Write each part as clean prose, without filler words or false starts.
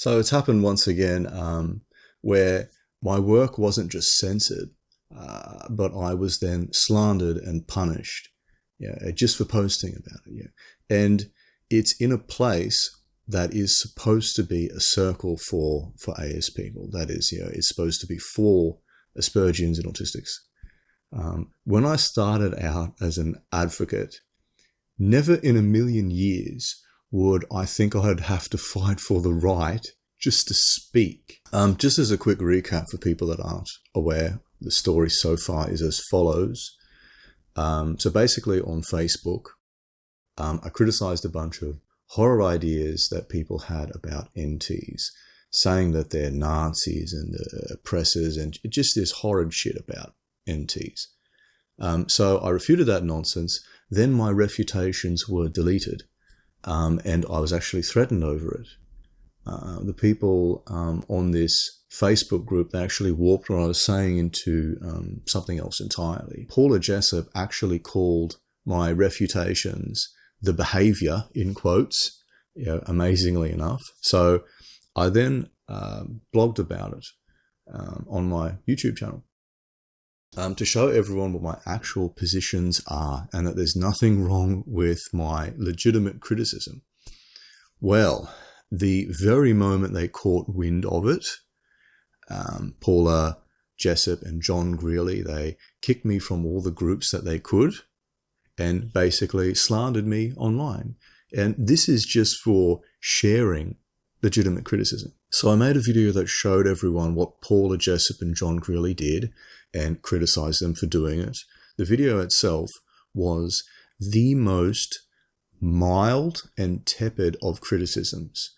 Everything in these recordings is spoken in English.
So it's happened once again, where my work wasn't just censored, but I was then slandered and punished, just for posting about it. And it's in a place that is supposed to be a circle for AS people. That is, it's supposed to be for Aspergians and Autistics. When I started out as an advocate, never in a million years would I think I'd have to fight for the right just to speak. Just as a quick recap for people that aren't aware, the story so far is as follows. So basically on Facebook, I criticized a bunch of horror ideas that people had about NTs, saying that they're Nazis and oppressors and just this horrid shit about NTs. So I refuted that nonsense. Then my refutations were deleted. And I was actually threatened over it. The people on this Facebook group, they actually warped what I was saying into something else entirely. Paula Jessup actually called my refutations the behavior, in quotes, amazingly enough. So I then blogged about it on my YouTube channel. To show everyone what my actual positions are and that there's nothing wrong with my legitimate criticism. Well, the very moment they caught wind of it, Paula Jessup and John Greeley, they kicked me from all the groups that they could and basically slandered me online. And this is just for sharing legitimate criticism. So I made a video that showed everyone what Paula Jessup and John Greeley did and criticized them for doing it. The video itself was the most mild and tepid of criticisms.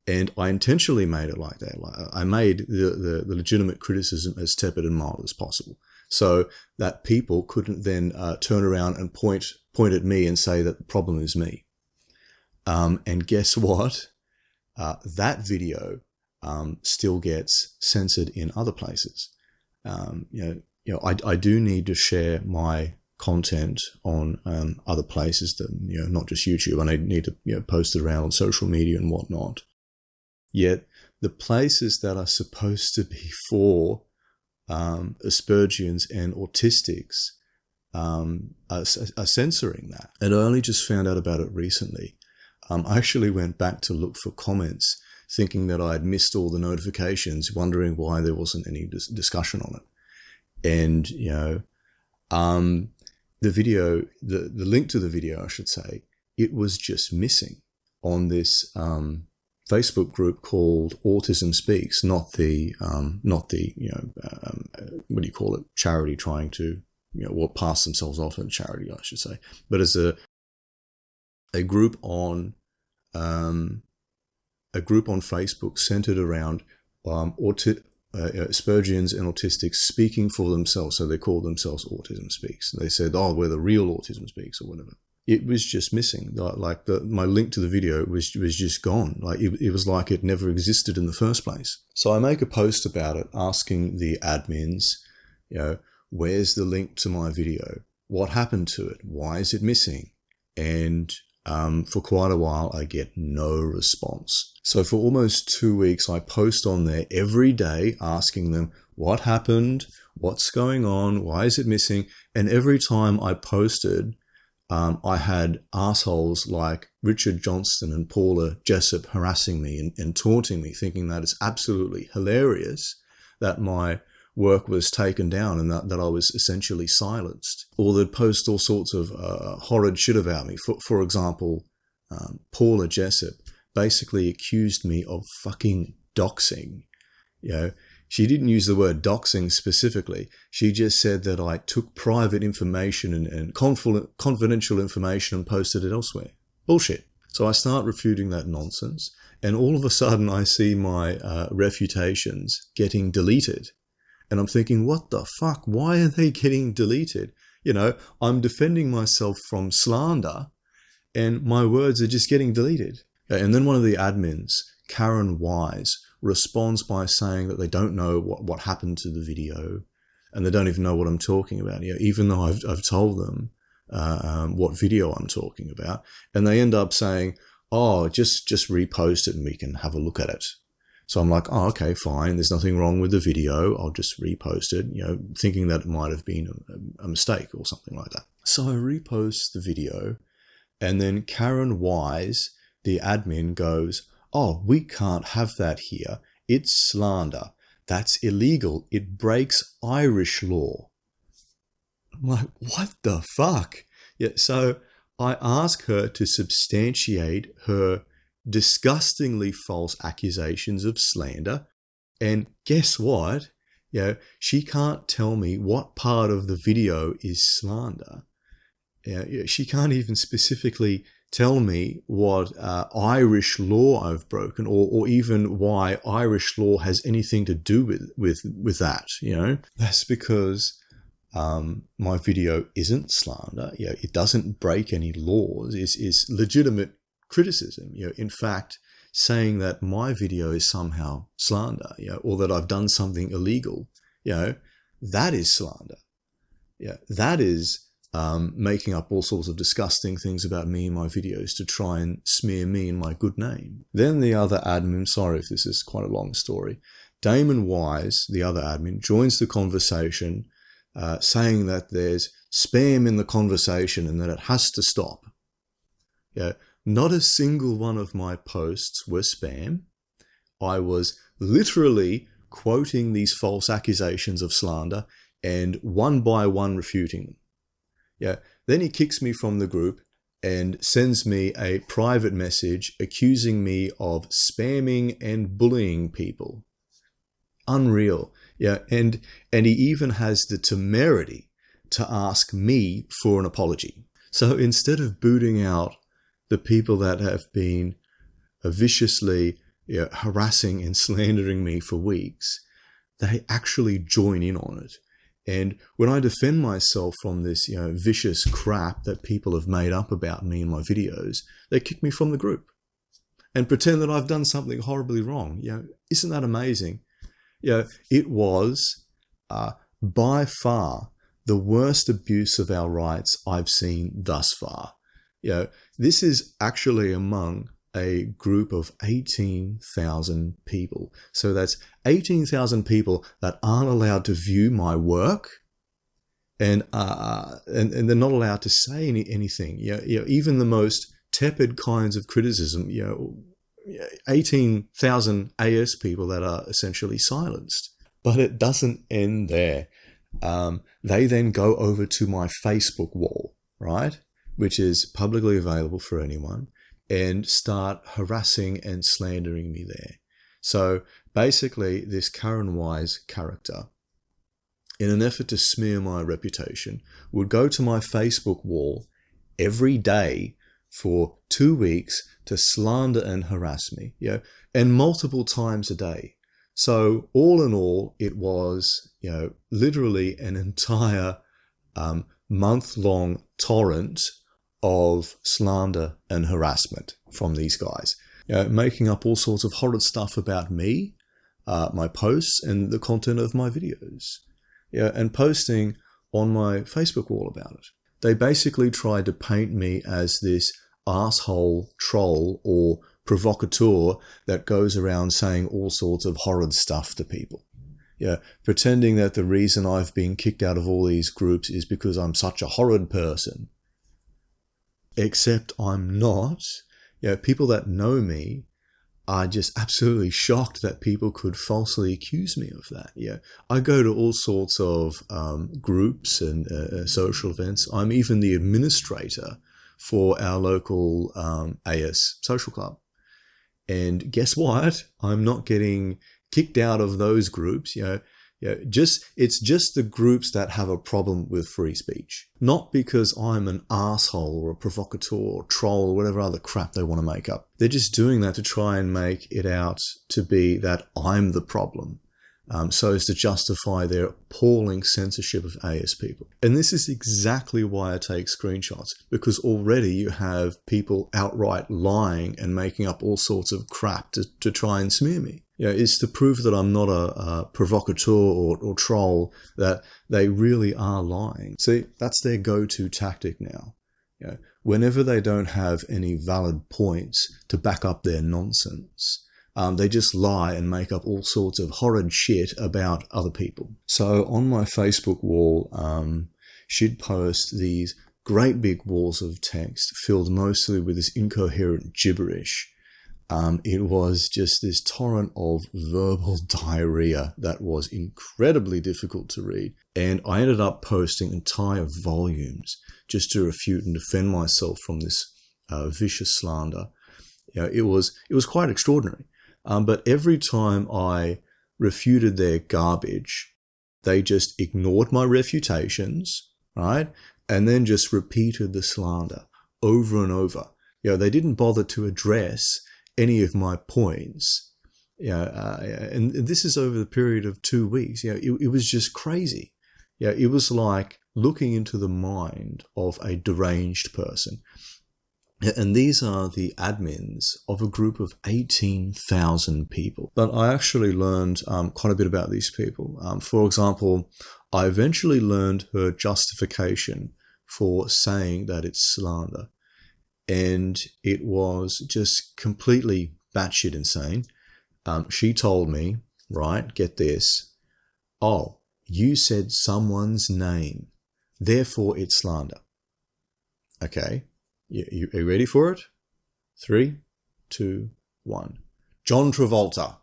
And I intentionally made it like that. I made the legitimate criticism as tepid and mild as possible, so that people couldn't then turn around and point at me and say that the problem is me. And guess what? That video still gets censored in other places. I do need to share my content on other places that, not just YouTube, and I need to post it around on social media and whatnot. Yet the places that are supposed to be for Aspergians and Autistics are censoring that. And I only just found out about it recently. I actually went back to look for comments, thinking that I had missed all the notifications, wondering why there wasn't any discussion on it. And, the video, the link to the video, I should say, it was just missing on this Facebook group called Autism Speaks, not the what do you call it, charity trying to, or pass themselves off as charity, I should say, but as a group on Facebook centered around Aspergians and Autistics speaking for themselves. So they call themselves Autism Speaks. They said, "Oh, we're the real Autism Speaks," or whatever. It was just missing. Like my link to the video was just gone. Like it was like it never existed in the first place. So I make a post about it, asking the admins, where's the link to my video? What happened to it? Why is it missing? And for quite a while, I get no response. So for almost 2 weeks, I post on there every day asking them what happened, what's going on, why is it missing? And every time I posted, I had assholes like Richard Johnston and Paula Jessup harassing me and taunting me, thinking that it's absolutely hilarious that my work was taken down and that I was essentially silenced. Or they'd post all sorts of horrid shit about me. For example, Paula Jessup basically accused me of fucking doxing. She didn't use the word doxing specifically. She just said that I took private information and confidential information and posted it elsewhere. Bullshit. So I start refuting that nonsense, and all of a sudden I see my refutations getting deleted. And I'm thinking, what the fuck? Why are they getting deleted? I'm defending myself from slander, and my words are just getting deleted. And then one of the admins, Karen Wise, responds by saying that they don't know what happened to the video, and they don't even know what I'm talking about. Even though I've told them what video I'm talking about, and they end up saying, "Oh, just repost it and we can have a look at it." So I'm like, oh, okay, fine. There's nothing wrong with the video. I'll just repost it, thinking that it might have been a mistake or something like that. So I repost the video, and then Karen Wise, the admin, goes, oh, we can't have that here. It's slander. That's illegal. It breaks Irish law. I'm like, what the fuck? Yeah, so I ask her to substantiate her disgustingly false accusations of slander. And guess what? She can't tell me what part of the video is slander. She can't even specifically tell me what Irish law I've broken, or even why Irish law has anything to do with that. That's because my video isn't slander. It doesn't break any laws. It's legitimate criticism. In fact, saying that my video is somehow slander, or that I've done something illegal, that is slander. That is making up all sorts of disgusting things about me in my videos to try and smear me and my good name. Then the other admin, sorry if this is quite a long story, Damon Wise, the other admin, joins the conversation, saying that there's spam in the conversation and that it has to stop. Not a single one of my posts were spam. I was literally quoting these false accusations of slander and one by one refuting them. Then he kicks me from the group and sends me a private message accusing me of spamming and bullying people. Unreal. And he even has the temerity to ask me for an apology. So instead of booting out the people that have been viciously harassing and slandering me for weeks, they actually join in on it. And when I defend myself from this, vicious crap that people have made up about me in my videos, they kick me from the group and pretend that I've done something horribly wrong. Isn't that amazing? It was by far the worst abuse of our rights I've seen thus far. This is actually among a group of 18,000 people. So that's 18,000 people that aren't allowed to view my work, and they're not allowed to say anything. Even the most tepid kinds of criticism. 18,000 AS people that are essentially silenced. But it doesn't end there. They then go over to my Facebook wall, right, which is publicly available for anyone, and start harassing and slandering me there. So basically, this Karen Wise character, in an effort to smear my reputation, would go to my Facebook wall every day for 2 weeks to slander and harass me, and multiple times a day. So all in all, it was, literally an entire month-long torrent of slander and harassment from these guys, making up all sorts of horrid stuff about me, my posts, and the content of my videos, and posting on my Facebook wall about it. They basically tried to paint me as this asshole troll or provocateur that goes around saying all sorts of horrid stuff to people. Pretending that the reason I've been kicked out of all these groups is because I'm such a horrid person. Except I'm not. People that know me are just absolutely shocked that people could falsely accuse me of that. I go to all sorts of groups and social events. I'm even the administrator for our local AS social club. And guess what? I'm not getting kicked out of those groups. It's just the groups that have a problem with free speech. Not because I'm an asshole or a provocateur or troll or whatever other crap they want to make up. They're just doing that to try and make it out to be that I'm the problem, so as to justify their appalling censorship of AS people. And this is exactly why I take screenshots, because already you have people outright lying and making up all sorts of crap to try and smear me. It's to prove that I'm not a provocateur or troll, that they really are lying. See, that's their go-to tactic now. Whenever they don't have any valid points to back up their nonsense, They just lie and make up all sorts of horrid shit about other people. So on my Facebook wall, she'd post these great big walls of text filled mostly with this incoherent gibberish. It was just this torrent of verbal diarrhea that was incredibly difficult to read. And I ended up posting entire volumes just to refute and defend myself from this vicious slander. You know, it was quite extraordinary. But every time I refuted their garbage, they just ignored my refutations, right? And then just repeated the slander over and over. You know, they didn't bother to address any of my points. You know, and this is over the period of 2 weeks. You know, it was just crazy. Yeah, it was like looking into the mind of a deranged person. And these are the admins of a group of 18,000 people. But I actually learned quite a bit about these people. For example, I eventually learned her justification for saying that it's slander. And it was just completely batshit insane. She told me, right, get this, oh, you said someone's name, therefore it's slander. Okay, are you ready for it? 3, 2, 1. John Travolta.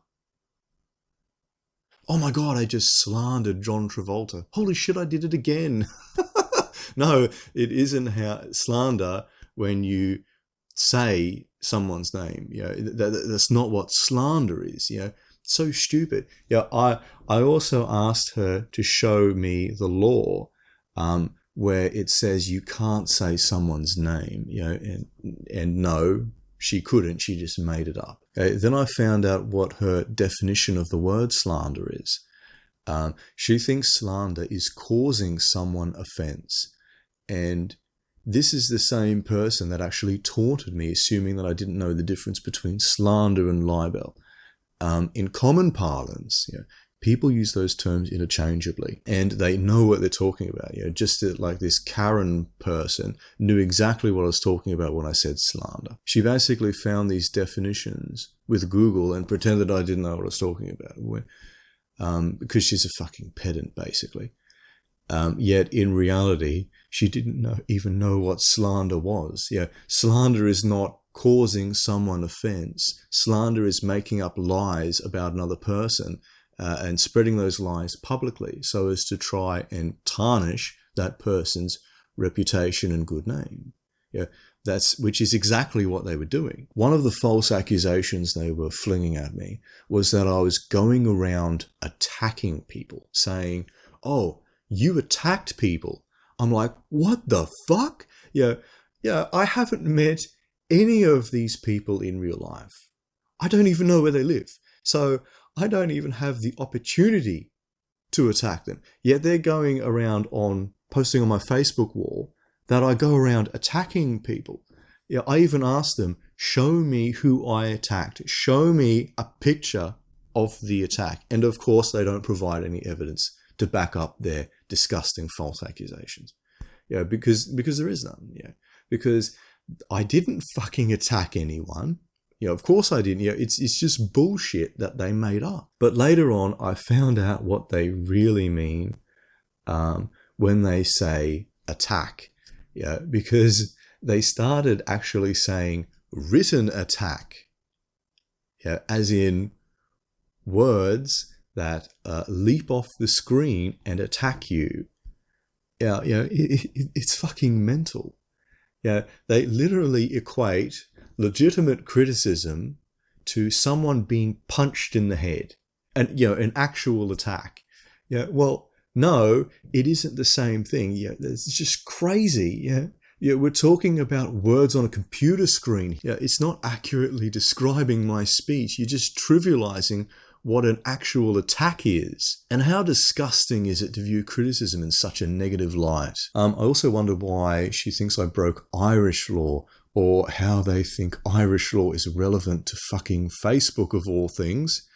Oh my God, I just slandered John Travolta. Holy shit, I did it again. No, it isn't how slander when you say someone's name. You know, that's not what slander is. You know, so stupid. Yeah, I also asked her to show me the law where it says you can't say someone's name. You know, and no, she couldn't. She just made it up. Okay, then I found out what her definition of the word slander is. She thinks slander is causing someone offense. And this is the same person that actually taunted me, assuming that I didn't know the difference between slander and libel. In common parlance, you know, people use those terms interchangeably, and they know what they're talking about. You know, just like this Karen person knew exactly what I was talking about when I said slander. She basically found these definitions with Google and pretended I didn't know what I was talking about, because she's a fucking pedant, basically. Yet in reality, she didn't even know what slander was. Yeah, slander is not causing someone offense. Slander is making up lies about another person and spreading those lies publicly so as to try and tarnish that person's reputation and good name. Yeah, which is exactly what they were doing. One of the false accusations they were flinging at me was that I was going around attacking people, saying, "Oh, you attacked people." I'm like, what the fuck? Yeah, I haven't met any of these people in real life. I don't even know where they live. So I don't even have the opportunity to attack them. Yet they're going around posting on my Facebook wall that I go around attacking people. Yeah, I even asked them, show me who I attacked. Show me a picture of the attack. And of course, they don't provide any evidence to back up their disgusting false accusations. Yeah, because there is none. Yeah, because I didn't fucking attack anyone. You know, of course I didn't. You know, it's just bullshit that they made up. But later on, I found out what they really mean when they say attack. Yeah, because they started actually saying written attack. Yeah, as in words that leap off the screen and attack you. Yeah, it's fucking mental. Yeah, they literally equate legitimate criticism to someone being punched in the head, and an actual attack. Yeah, well, no, it isn't the same thing. Yeah, it's just crazy. Yeah, we're talking about words on a computer screen. Yeah, it's not accurately describing my speech. You're just trivializing what an actual attack is. And how disgusting is it to view criticism in such a negative light? I also wonder why she thinks I broke Irish law, or how they think Irish law is relevant to fucking Facebook of all things.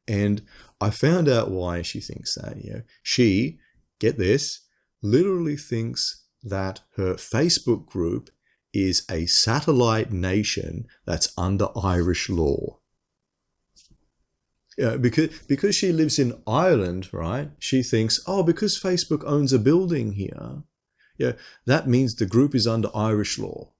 And I found out why she thinks that. She, get this, literally thinks that her Facebook group is a satellite nation that's under Irish law. Yeah, because she lives in Ireland, right? She thinks, oh, because Facebook owns a building here, yeah, that means the group is under Irish law.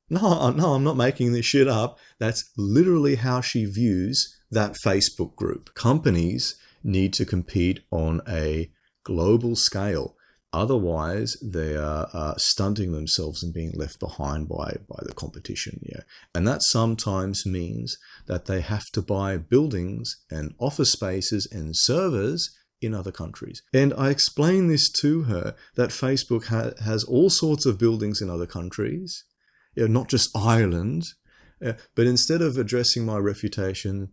No, I'm not making this shit up. That's literally how she views that Facebook group. Companies need to compete on a global scale. Otherwise, they are stunting themselves and being left behind by the competition. Yeah, and that sometimes means that they have to buy buildings and office spaces and servers in other countries. And I explained this to her, that Facebook has all sorts of buildings in other countries, not just Ireland. But instead of addressing my refutation,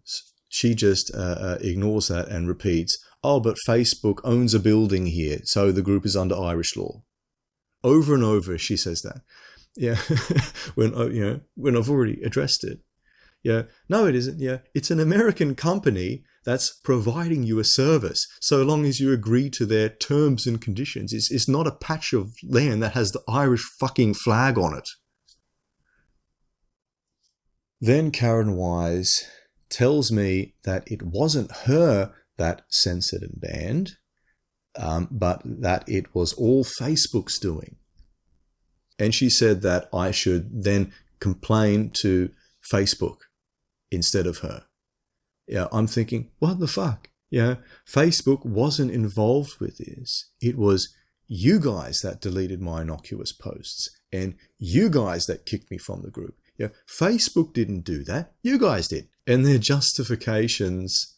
she just ignores that and repeats, oh, but Facebook owns a building here, so the group is under Irish law. Over and over, she says that. Yeah, when I've already addressed it. Yeah, no, it isn't. Yeah, it's an American company that's providing you a service, so long as you agree to their terms and conditions. It's not a patch of land that has the Irish fucking flag on it. Then Karen Wise tells me that it wasn't her that censored and banned, but that it was all Facebook's doing. And she said that I should then complain to Facebook instead of her. Yeah, I'm thinking, what the fuck? Yeah, Facebook wasn't involved with this. It was you guys that deleted my innocuous posts, and you guys that kicked me from the group. Yeah, Facebook didn't do that. You guys did. And their justifications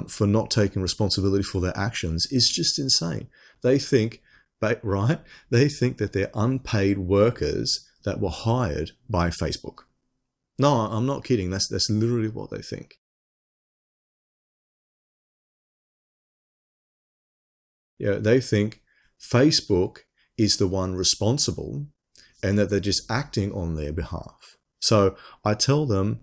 for not taking responsibility for their actions is just insane. They think, right? They think that they're unpaid workers that were hired by Facebook. No, I'm not kidding. That's literally what they think. Yeah, they think Facebook is the one responsible and that they're just acting on their behalf. So I tell them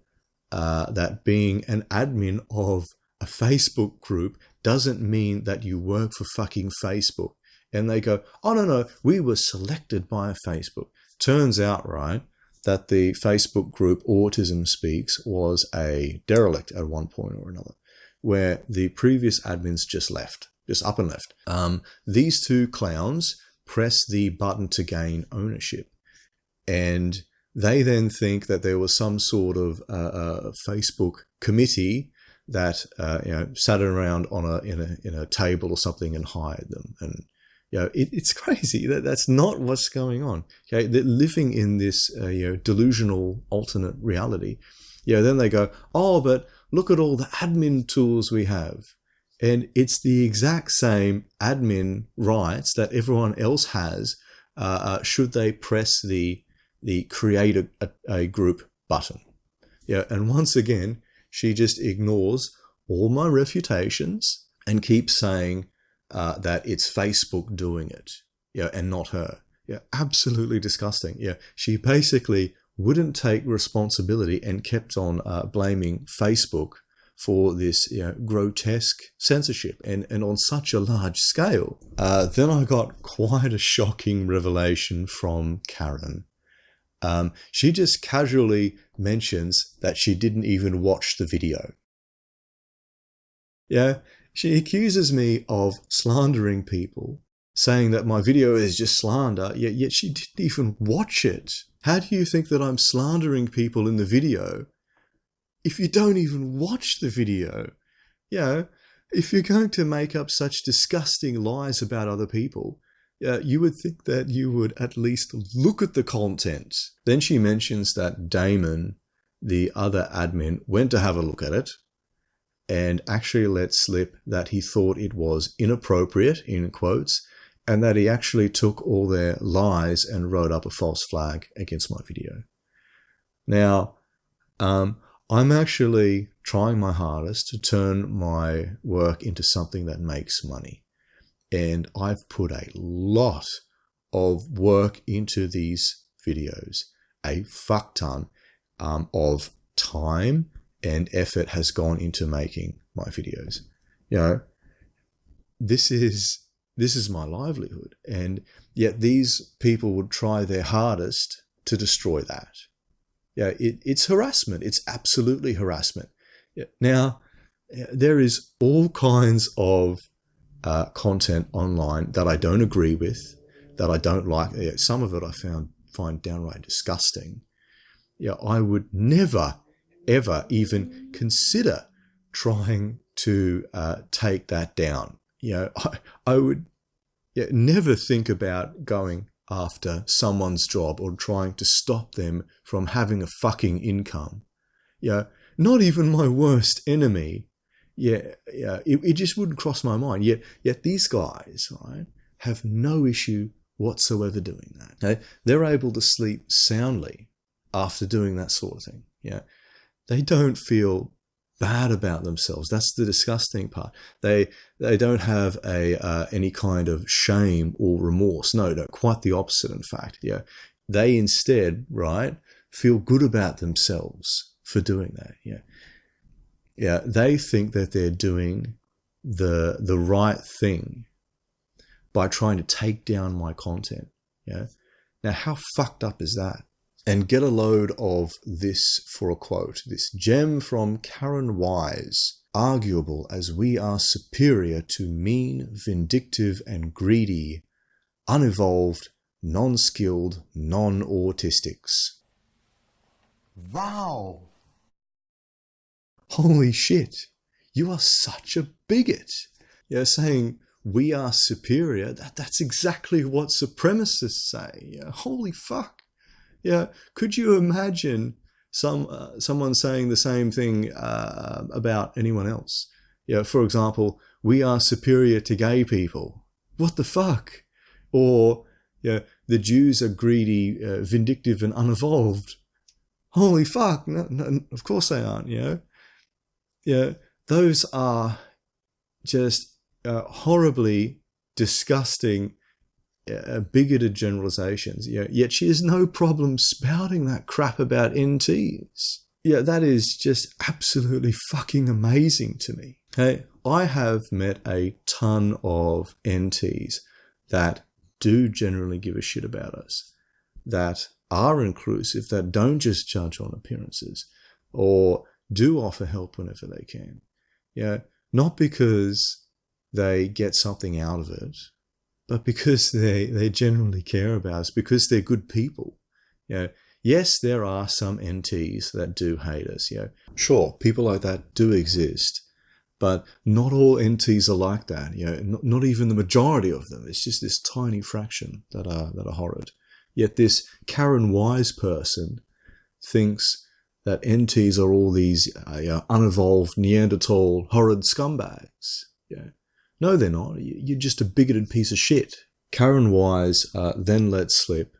that being an admin of a Facebook group doesn't mean that you work for fucking Facebook. And they go, oh, no, we were selected by Facebook. Turns out, right, that the Facebook group Autism Speaks was a derelict at one point or another, where the previous admins just left, just up and left. These two clowns press the button to gain ownership. And they then think that there was some sort of Facebook committee that sat around in a table or something and hired them. And it's crazy. That's not what's going on. Okay, they're living in this delusional alternate reality. Then they go, oh, but look at all the admin tools we have. And it's the exact same admin rights that everyone else has should they press the create a group button. And once again, she just ignores all my refutations and keeps saying that it's Facebook doing it, and not her. Absolutely disgusting. She basically wouldn't take responsibility and kept on blaming Facebook for this grotesque censorship and on such a large scale. Then I got quite a shocking revelation from Karen. She just casually mentions that she didn't even watch the video. She accuses me of slandering people, saying that my video is just slander, yet she didn't even watch it. How do you think that I'm slandering people in the video if you don't even watch the video? If you're going to make up such disgusting lies about other people, you would think that you would at least look at the content. Then she mentions that Damon, the other admin, went to have a look at it and actually let slip that he thought it was inappropriate, in quotes, and that he actually took all their lies and wrote up a false flag against my video. Now, I'm actually trying my hardest to turn my work into something that makes money. And I've put a lot of work into these videos. A fuck ton of time and effort has gone into making my videos. This is my livelihood. And yet these people would try their hardest to destroy that. It's harassment. It's absolutely harassment. Now, there is all kinds of content online that I don't agree with, that I don't like. Some of it I find downright disgusting. I would never, ever even consider trying to take that down. I would never think about going after someone's job or trying to stop them from having a fucking income. Not even my worst enemy. It just wouldn't cross my mind. Yet these guys, right, have no issue whatsoever doing that. Okay? They're able to sleep soundly after doing that sort of thing. They don't feel bad about themselves. That's the disgusting part. They don't have any kind of shame or remorse. No, quite the opposite, in fact. They instead, right, feel good about themselves for doing that. They think that they're doing the right thing by trying to take down my content. Now, how fucked up is that? And get a load of this for a quote. This gem from Karen Wise. Arguable as we are superior to mean, vindictive and greedy, unevolved, non-skilled, non-autistics. Wow. Holy shit. You are such a bigot. Saying we are superior, that's exactly what supremacists say. Holy fuck. Could you imagine someone saying the same thing about anyone else? For example, we are superior to gay people. What the fuck? Or the Jews are greedy, vindictive, and unevolved. Holy fuck! No, of course they aren't. Those are just horribly disgusting, bigoted generalizations. Yet she has no problem spouting that crap about NTs. That is just absolutely fucking amazing to me. Hey, I have met a ton of NTs that do generally give a shit about us, that are inclusive, that don't just judge on appearances, or do offer help whenever they can. Not because they get something out of it, but because they generally care about us, because they're good people. Yes, there are some NTs that do hate us. Sure, people like that do exist, but not all NTs are like that. Not even the majority of them. It's just this tiny fraction that are horrid. Yet this Karen Wise person thinks that NTs are all these unevolved Neanderthal horrid scumbags. No, they're not. You're just a bigoted piece of shit. Karen Wise then let slip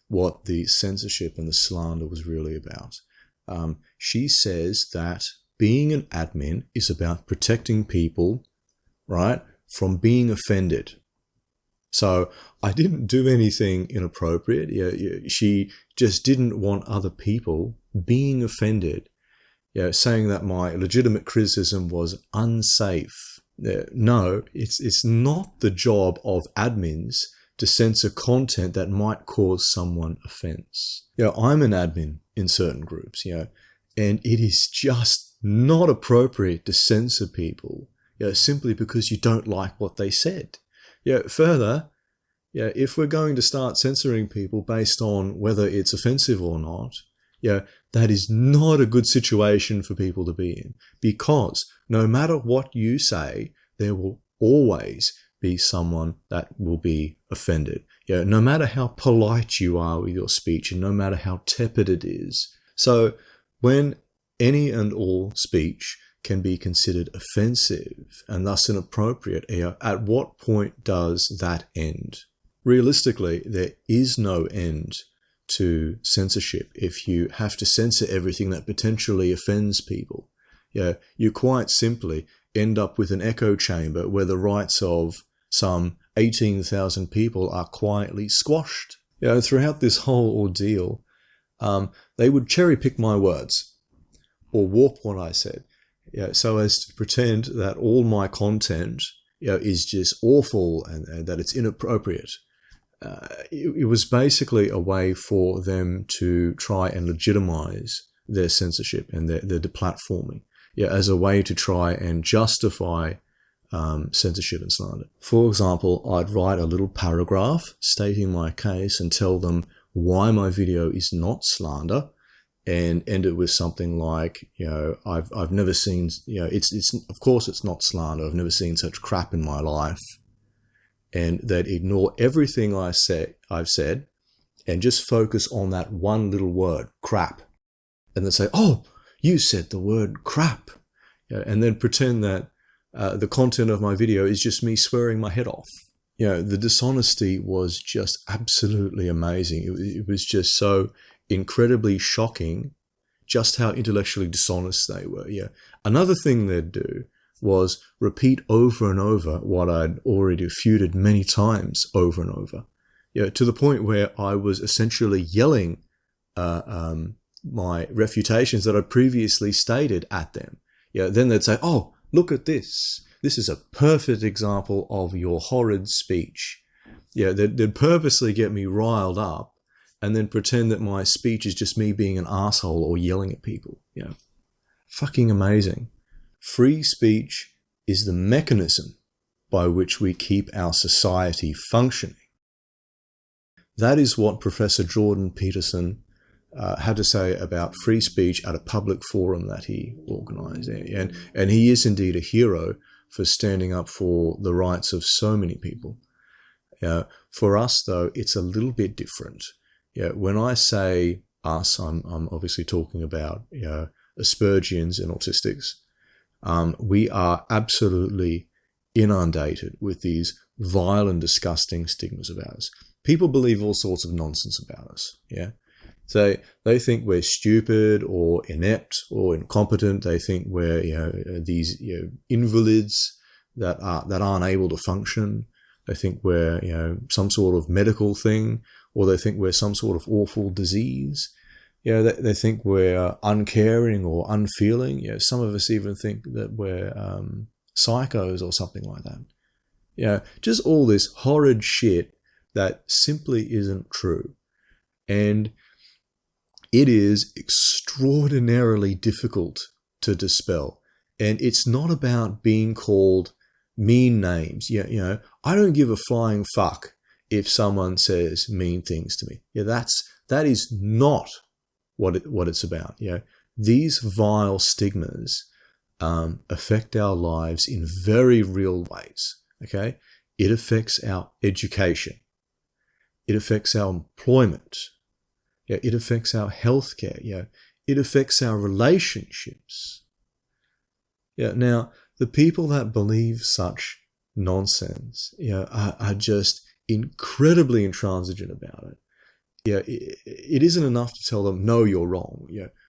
what the censorship and the slander was really about. She says that being an admin is about protecting people, right, from being offended. So I didn't do anything inappropriate. She just didn't want other people being offended, saying that my legitimate criticism was unsafe. No, it's not the job of admins to censor content that might cause someone offense. I'm an admin in certain groups, and it is just not appropriate to censor people, simply because you don't like what they said. Further, if we're going to start censoring people based on whether it's offensive or not, that is not a good situation for people to be in, because no matter what you say, there will always be someone that will be offended. No matter how polite you are with your speech and no matter how tepid it is. So when any and all speech can be considered offensive and thus inappropriate, at what point does that end? Realistically, there is no end to censorship if you have to censor everything that potentially offends people. You quite simply end up with an echo chamber where the rights of some 18,000 people are quietly squashed. Throughout this whole ordeal, they would cherry pick my words or warp what I said, so as to pretend that all my content is just awful and that it's inappropriate. It was basically a way for them to try and legitimize their censorship and their deplatforming. as a way to try and justify censorship and slander. For example, I'd write a little paragraph stating my case and tell them why my video is not slander, and end it with something like, I've never seen, it's of course it's not slander. I've never seen such crap in my life. And they'd ignore everything I've said and just focus on that one little word, crap. And they'd say, oh, you said the word crap. And then pretend that the content of my video is just me swearing my head off. The dishonesty was just absolutely amazing. It was just so incredibly shocking just how intellectually dishonest they were. Another thing they'd do was repeat over and over what I'd already refuted many times over and over, to the point where I was essentially yelling my refutations that I'd previously stated at them. Then they'd say, oh, look at this. This is a perfect example of your horrid speech. They'd purposely get me riled up and then pretend that my speech is just me being an asshole or yelling at people. Fucking amazing. Free speech is the mechanism by which we keep our society functioning. That is what Professor Jordan Peterson had to say about free speech at a public forum that he organized. And he is indeed a hero for standing up for the rights of so many people. For us, though, it's a little bit different. When I say us, I'm obviously talking about Aspergians and Autistics. We are absolutely inundated with these vile and disgusting stigmas about us. People believe all sorts of nonsense about us. So they think we're stupid or inept or incompetent. They think we're these invalids that aren't able to function. They think we're some sort of medical thing, or they think we're some sort of awful disease. They think we're uncaring or unfeeling. Some of us even think that we're psychos or something like that. Just all this horrid shit that simply isn't true. And it is extraordinarily difficult to dispel. And it's not about being called mean names. I don't give a flying fuck if someone says mean things to me. That is not what it's about. These vile stigmas affect our lives in very real ways. Okay, it affects our education. It affects our employment. It affects our healthcare. It affects our relationships. Now, the people that believe such nonsense, are just incredibly intransigent about it. It isn't enough to tell them, no, you're wrong.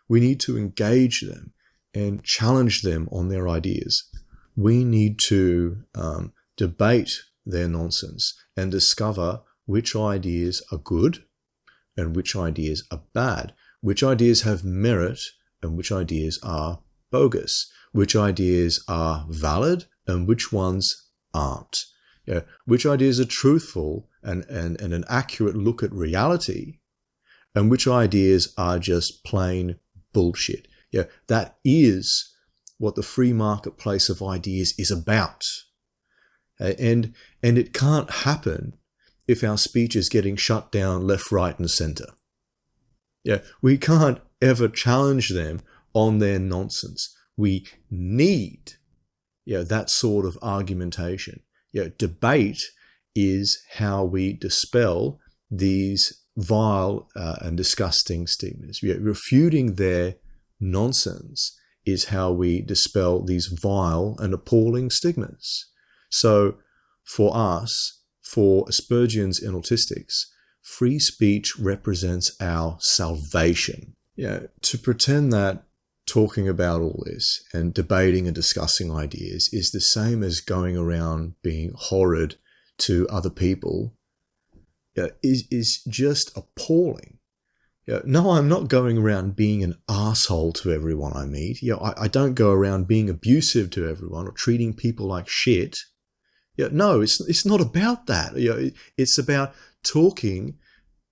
We need to engage them and challenge them on their ideas. We need to debate their nonsense and discover which ideas are good and which ideas are bad, which ideas have merit and which ideas are bogus, which ideas are valid and which ones aren't, which ideas are truthful and an accurate look at reality, and which ideas are just plain bullshit. That is what the free marketplace of ideas is about. And it can't happen if our speech is getting shut down left, right, and center. We can't ever challenge them on their nonsense. We need that sort of argumentation. Debate is how we dispel these vile and disgusting stigmas. Refuting their nonsense is how we dispel these vile and appalling stigmas. So for us, for Aspergians and Autistics, free speech represents our salvation. To pretend that talking about all this and debating and discussing ideas is the same as going around being horrid to other people is just appalling. No, I'm not going around being an asshole to everyone I meet. I don't go around being abusive to everyone or treating people like shit. No, it's not about that. It's about talking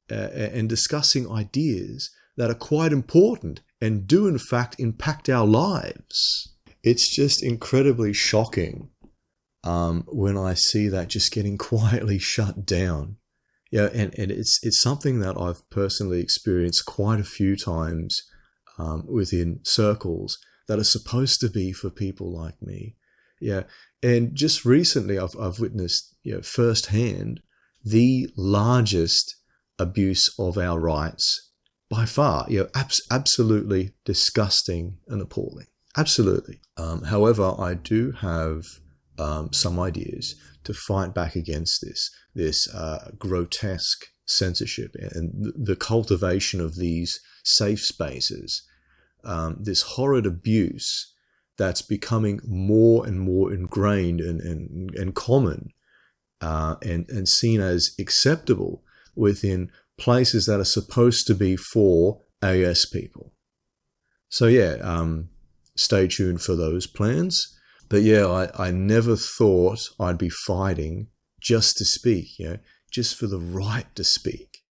and discussing ideas that are quite important and do in fact impact our lives. it's just incredibly shocking when I see that just getting quietly shut down. Yeah, and it's something that I've personally experienced quite a few times within circles that are supposed to be for people like me. Yeah, and just recently I've witnessed, firsthand the largest abuse of our rights by far. Absolutely disgusting and appalling. Absolutely. However, I do have some ideas to fight back against this grotesque censorship and the cultivation of these safe spaces, this horrid abuse that's becoming more and more ingrained and common and seen as acceptable within places that are supposed to be for AS people. So yeah, stay tuned for those plans. But yeah, I never thought I'd be fighting just to speak, just for the right to speak.